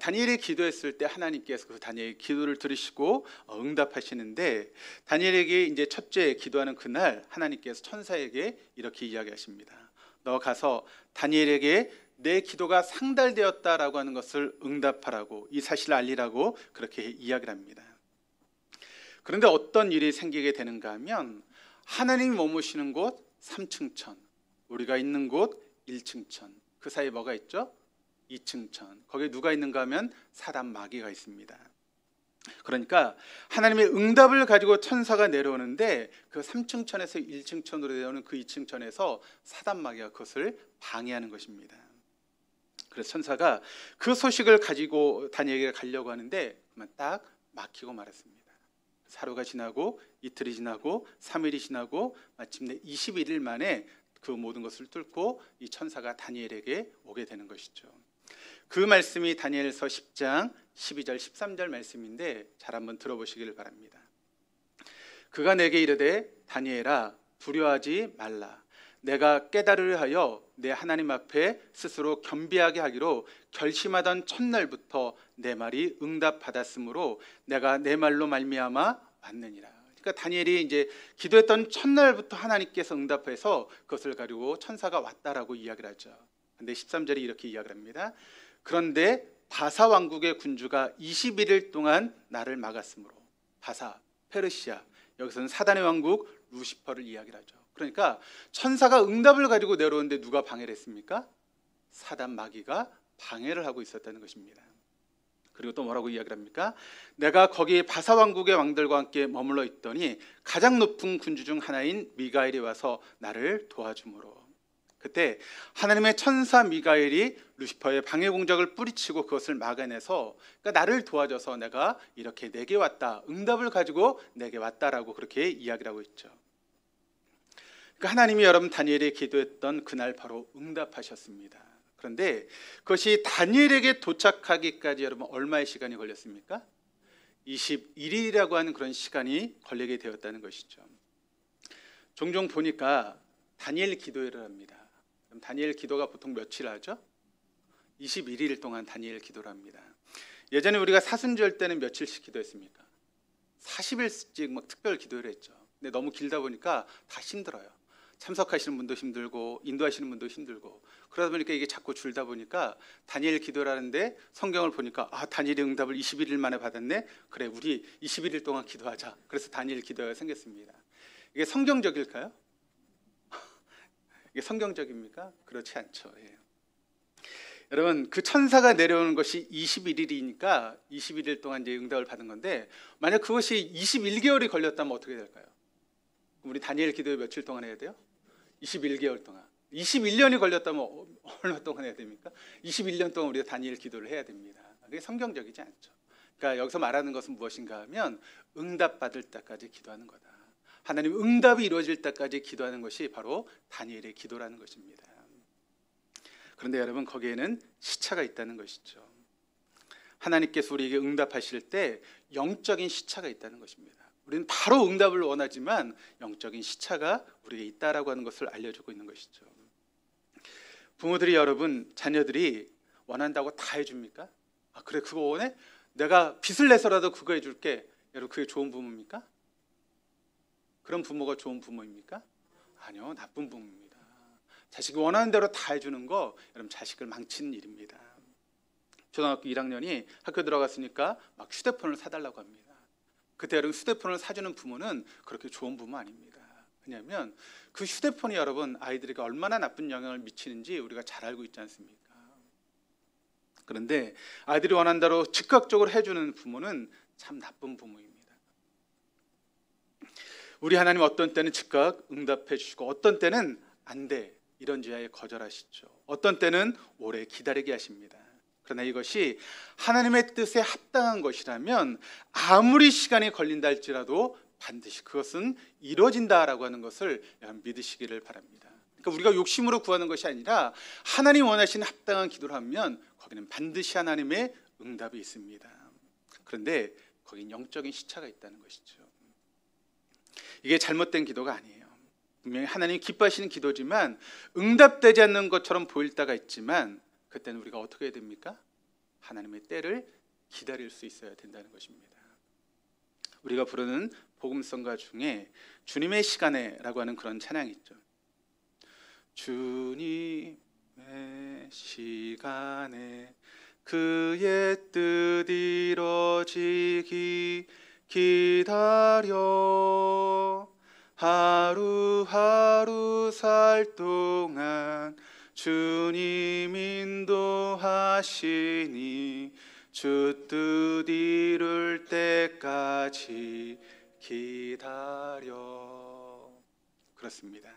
다니엘이 기도했을 때 하나님께서 그 다니엘의 기도를 들으시고 응답하시는데 다니엘에게 이제 첫째 기도하는 그날 하나님께서 천사에게 이렇게 이야기하십니다. 너 가서 다니엘에게 내 기도가 상달되었다라고 하는 것을 응답하라고, 이 사실을 알리라고 그렇게 이야기를 합니다. 그런데 어떤 일이 생기게 되는가 하면 하나님이 머무시는 곳 3층 천, 우리가 있는 곳 1층 천, 그 사이에 뭐가 있죠? 2층 천. 거기에 누가 있는가 하면 사단 마귀가 있습니다. 그러니까 하나님의 응답을 가지고 천사가 내려오는데 그 3층 천에서 1층 천으로 내려오는 그 2층 천에서 사단 마귀가 그것을 방해하는 것입니다. 그래서 천사가 그 소식을 가지고 다니엘에게 가려고 하는데 그만 딱 막히고 말았습니다. 하루가 지나고 이틀이 지나고 3일이 지나고 마침내 21일 만에 그 모든 것을 뚫고 이 천사가 다니엘에게 오게 되는 것이죠. 그 말씀이 다니엘서 10장 12절 13절 말씀인데 잘 한번 들어보시기를 바랍니다. 그가 내게 이르되 다니엘아 두려워하지 말라. 내가 깨달으려 하여 내 하나님 앞에 스스로 겸비하게 하기로 결심하던 첫날부터 내 말이 응답받았으므로 내가 내 말로 말미암아 왔느니라. 그러니까 다니엘이 이제 기도했던 첫날부터 하나님께서 응답해서 그것을 가지고 천사가 왔다라고 이야기를 하죠. 근데 13절이 이렇게 이야기를 합니다. 그런데 바사 왕국의 군주가 21일 동안 나를 막았으므로, 바사, 페르시아, 여기서는 사단의 왕국 루시퍼를 이야기를 하죠. 그러니까 천사가 응답을 가지고 내려오는데 누가 방해를 했습니까? 사단 마귀가 방해를 하고 있었다는 것입니다. 그리고 또 뭐라고 이야기를 합니까? 내가 거기 바사 왕국의 왕들과 함께 머물러 있더니 가장 높은 군주 중 하나인 미가엘이 와서 나를 도와주므로, 그때 하나님의 천사 미가엘이 루시퍼의 방해 공작을 뿌리치고 그것을 막아내서 그러니까 나를 도와줘서 내가 이렇게 내게 왔다, 응답을 가지고 내게 왔다라고 그렇게 이야기를 하고 있죠. 그러니까 하나님이 여러분 다니엘이 기도했던 그날 바로 응답하셨습니다. 그런데 그것이 다니엘에게 도착하기까지 여러분 얼마의 시간이 걸렸습니까? 21일이라고 하는 그런 시간이 걸리게 되었다는 것이죠. 종종 보니까 다니엘 기도회를 합니다. 그럼 다니엘 기도가 보통 며칠 하죠? 21일 동안 다니엘 기도를 합니다. 예전에 우리가 사순절 때는 며칠씩 기도했습니까? 40일씩 막 특별 기도를 했죠. 근데 너무 길다 보니까 다 힘들어요. 참석하시는 분도 힘들고 인도하시는 분도 힘들고 그러다 보니까 이게 자꾸 줄다 보니까 다니엘 기도를 하는데 성경을 보니까 다니엘의 응답을 21일 만에 받았네. 그래 우리 21일 동안 기도하자. 그래서 다니엘 기도가 생겼습니다. 이게 성경적일까요? 이게 성경적입니까? 그렇지 않죠. 예. 여러분 그 천사가 내려오는 것이 21일이니까 21일 동안 이제 응답을 받은 건데 만약 그것이 21개월이 걸렸다면 어떻게 될까요? 우리 다니엘 기도에 며칠 동안 해야 돼요? 21개월 동안. 21년이 걸렸다면 얼마 동안 해야 됩니까? 21년 동안 우리가 다니엘 기도를 해야 됩니다. 그게 성경적이지 않죠. 그러니까 여기서 말하는 것은 무엇인가 하면 응답받을 때까지 기도하는 거다. 하나님 응답이 이루어질 때까지 기도하는 것이 바로 다니엘의 기도라는 것입니다. 그런데 여러분 거기에는 시차가 있다는 것이죠. 하나님께서 우리에게 응답하실 때 영적인 시차가 있다는 것입니다. 우리는 바로 응답을 원하지만 영적인 시차가 우리에게 있다라고 하는 것을 알려주고 있는 것이죠. 부모들이 여러분 자녀들이 원한다고 다 해줍니까? 그래 그거 원해? 내가 빚을 내서라도 그거 해줄게. 여러분 그게 좋은 부모입니까? 그런 부모가 좋은 부모입니까? 아니요, 나쁜 부모입니다. 자식이 원하는 대로 다 해주는 거 여러분 자식을 망치는 일입니다. 초등학교 1학년이 학교 들어갔으니까 막 휴대폰을 사달라고 합니다. 그때 여러분 휴대폰을 사주는 부모는 그렇게 좋은 부모 아닙니다. 왜냐하면 그 휴대폰이 여러분 아이들에게 얼마나 나쁜 영향을 미치는지 우리가 잘 알고 있지 않습니까? 그런데 아이들이 원한 대로 즉각적으로 해주는 부모는 참 나쁜 부모입니다. 우리 하나님 어떤 때는 즉각 응답해 주시고 어떤 때는 안 돼, 이런 지하에 거절하시죠. 어떤 때는 오래 기다리게 하십니다. 그러나 이것이 하나님의 뜻에 합당한 것이라면 아무리 시간이 걸린다 할지라도 반드시 그것은 이루어진다라고 하는 것을 여러분 믿으시기를 바랍니다. 그러니까 우리가 욕심으로 구하는 것이 아니라 하나님 원하시는 합당한 기도를 하면 거기는 반드시 하나님의 응답이 있습니다. 그런데 거긴 영적인 시차가 있다는 것이죠. 이게 잘못된 기도가 아니에요. 분명히 하나님이 기뻐하시는 기도지만 응답되지 않는 것처럼 보일 때가 있지만 그때는 우리가 어떻게 해야 됩니까? 하나님의 때를 기다릴 수 있어야 된다는 것입니다. 우리가 부르는 복음성가 중에 주님의 시간에라고 하는 그런 찬양이 있죠. 주님의 시간에 그의 뜻 이루어지기 기다려 하루하루 살 동안 주님 인도하시니 주 뜻 이룰 때까지 기다려. 그렇습니다.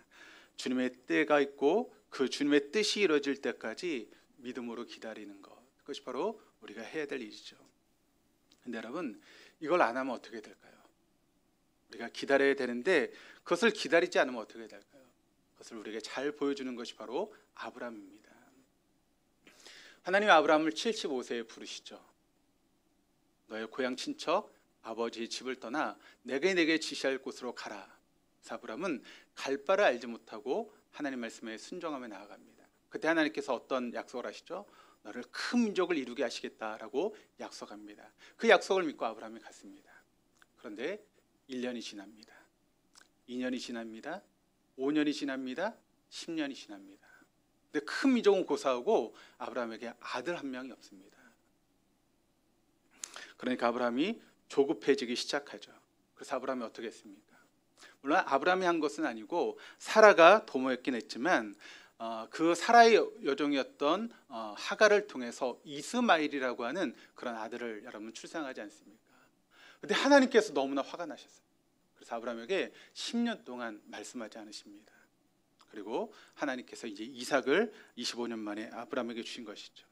주님의 때가 있고 그 주님의 뜻이 이루어질 때까지 믿음으로 기다리는 것, 그것이 바로 우리가 해야 될 일이죠. 근데 여러분 이걸 안 하면 어떻게 될까요? 우리가 기다려야 되는데 그것을 기다리지 않으면 어떻게 될까요? 그것을 우리에게 잘 보여주는 것이 바로 아브라함입니다. 하나님 아브라함을 75세에 부르시죠. 너의 고향 친척 아버지의 집을 떠나 내게 지시할 곳으로 가라. 아브라함은 갈 바를 알지 못하고 하나님 말씀에 순종하며 나아갑니다. 그때 하나님께서 어떤 약속을 하시죠? 너를 큰 민족을 이루게 하시겠다라고 약속합니다. 그 약속을 믿고 아브라함이 갔습니다. 그런데 1년이 지납니다. 2년이 지납니다. 5년이 지납니다. 10년이 지납니다. 근데 큰 민족은 고사하고 아브라함에게 아들 한 명이 없습니다. 그러니까 아브라함이 조급해지기 시작하죠. 그래서 아브라함이 어떻게 했습니까? 물론 아브라함이 한 것은 아니고 사라가 도모했긴 했지만 그 사라의 여종이었던 하갈을 통해서 이스마엘이라고 하는 그런 아들을 여러분 출산하지 않습니까? 그런데 하나님께서 너무나 화가 나셨어요. 그래서 아브라함에게 10년 동안 말씀하지 않으십니다. 그리고 하나님께서 이제 이삭을 25년 만에 아브라함에게 주신 것이죠.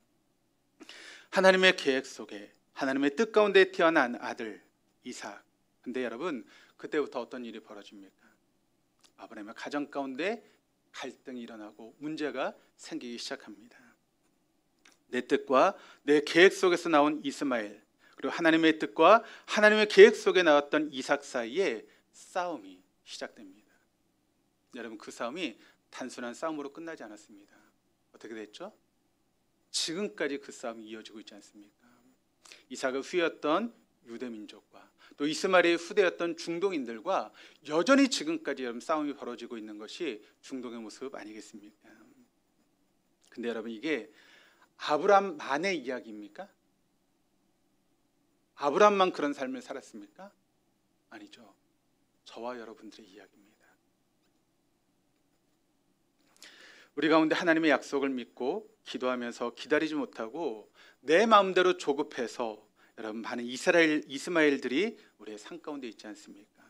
하나님의 계획 속에 하나님의 뜻 가운데 태어난 아들 이삭. 근데 여러분 그때부터 어떤 일이 벌어집니까? 아브라함의 가정 가운데 갈등이 일어나고 문제가 생기기 시작합니다. 내 뜻과 내 계획 속에서 나온 이스마엘, 그리고 하나님의 뜻과 하나님의 계획 속에 나왔던 이삭 사이에 싸움이 시작됩니다. 여러분 그 싸움이 단순한 싸움으로 끝나지 않았습니다. 어떻게 됐죠? 지금까지 그 싸움이 이어지고 있지 않습니까? 이삭의 후예였던 유대민족과 또 이스마엘의 후대였던 중동인들과 여전히 지금까지 여러분 싸움이 벌어지고 있는 것이 중동의 모습 아니겠습니까? 근데 여러분 이게 아브라함만의 이야기입니까? 아브라함만 그런 삶을 살았습니까? 아니죠. 저와 여러분들의 이야기입니다. 우리 가운데 하나님의 약속을 믿고 기도하면서 기다리지 못하고 내 마음대로 조급해서 여러분 많은 이스마엘들이 우리의 삶 가운데 있지 않습니까?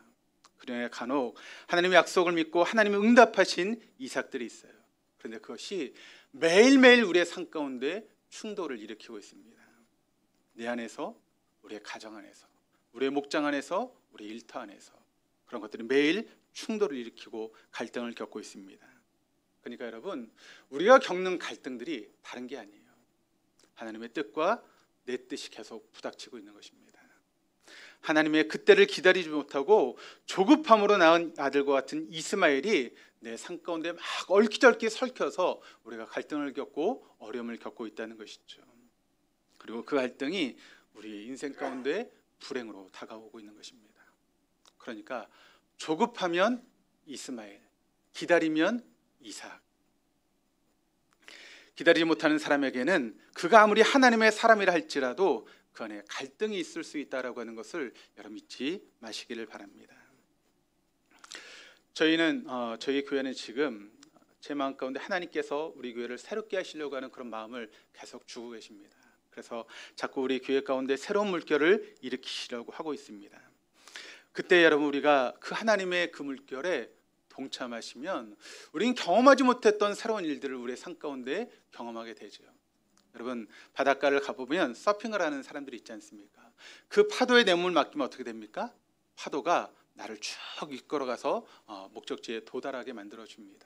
그중에 간혹 하나님의 약속을 믿고 하나님의 응답하신 이삭들이 있어요. 그런데 그것이 매일매일 우리의 삶 가운데 충돌을 일으키고 있습니다. 내 안에서, 우리의 가정 안에서, 우리의 목장 안에서, 우리의 일터 안에서 그런 것들이 매일 충돌을 일으키고 갈등을 겪고 있습니다. 그러니까 여러분 우리가 겪는 갈등들이 다른 게 아니에요. 하나님의 뜻과 내 뜻이 계속 부닥치고 있는 것입니다. 하나님의 그때를 기다리지 못하고 조급함으로 낳은 아들과 같은 이스마엘이 내 삶 가운데 막 얽히저얽히 설켜서 우리가 갈등을 겪고 어려움을 겪고 있다는 것이죠. 그리고 그 갈등이 우리의 인생 가운데 불행으로 다가오고 있는 것입니다. 그러니까 조급하면 이스마엘, 기다리면 이삭. 기다리지 못하는 사람에게는 그가 아무리 하나님의 사람이라 할지라도 그 안에 갈등이 있을 수 있다라고 하는 것을 여러분 잊지 마시기를 바랍니다. 저희는 저희 교회는 지금 제 마음 가운데 하나님께서 우리 교회를 새롭게 하시려고 하는 그런 마음을 계속 주고 계십니다. 그래서 자꾸 우리 교회 가운데 새로운 물결을 일으키시려고 하고 있습니다. 그때 여러분 우리가 그 하나님의 그 물결에 동참하시면 우리는 경험하지 못했던 새로운 일들을 우리의 삶 가운데 경험하게 되죠. 여러분 바닷가를 가보면 서핑을 하는 사람들이 있지 않습니까? 그 파도에 내몸을 맡기면 어떻게 됩니까? 파도가 나를 쭉 이끌어가서 목적지에 도달하게 만들어줍니다.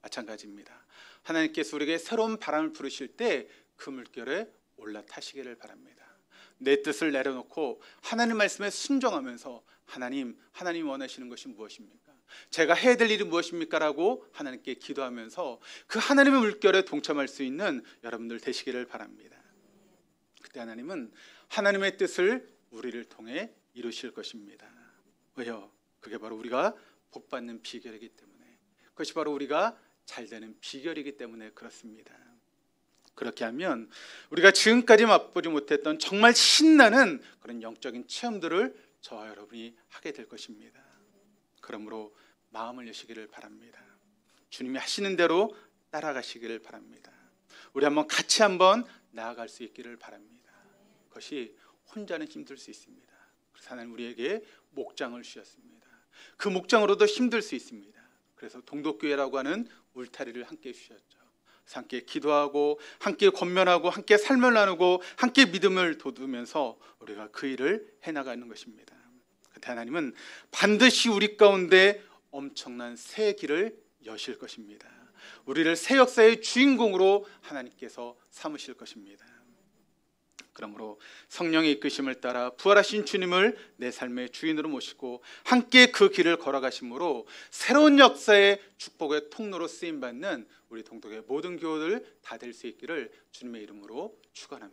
마찬가지입니다. 하나님께서 우리에게 새로운 바람을 부르실 때 그 물결에 올라타시기를 바랍니다. 내 뜻을 내려놓고 하나님 말씀에 순종하면서 하나님 원하시는 것이 무엇입니까? 제가 해야 될 일이 무엇입니까? 라고 하나님께 기도하면서 그 하나님의 물결에 동참할 수 있는 여러분들 되시기를 바랍니다. 그때 하나님은 하나님의 뜻을 우리를 통해 이루실 것입니다. 왜요? 그게 바로 우리가 복받는 비결이기 때문에, 그것이 바로 우리가 잘되는 비결이기 때문에 그렇습니다. 그렇게 하면 우리가 지금까지 맛보지 못했던 정말 신나는 그런 영적인 체험들을 저와 여러분이 하게 될 것입니다. 그러므로 마음을 여시기를 바랍니다. 주님이 하시는 대로 따라가시기를 바랍니다. 우리 같이 한번 나아갈 수 있기를 바랍니다. 그것이 혼자는 힘들 수 있습니다. 그래서 하나님 우리에게 목장을 주셨습니다. 그 목장으로도 힘들 수 있습니다. 그래서 동독교회라고 하는 울타리를 함께 주셨죠. 그래서 함께 기도하고 함께 권면하고 함께 삶을 나누고 함께 믿음을 돋우면서 우리가 그 일을 해나가는 것입니다. 그때 하나님은 반드시 우리 가운데 엄청난 새 길을 여실 것입니다. 우리를 새 역사의 주인공으로 하나님께서 삼으실 것입니다. 그러므로 성령의 이끄심을 따라 부활하신 주님을 내 삶의 주인으로 모시고 함께 그 길을 걸어가심으로 새로운 역사의 축복의 통로로 쓰임받는 우리 동독의 모든 교우들 다 될 수 있기를 주님의 이름으로 축원합니다.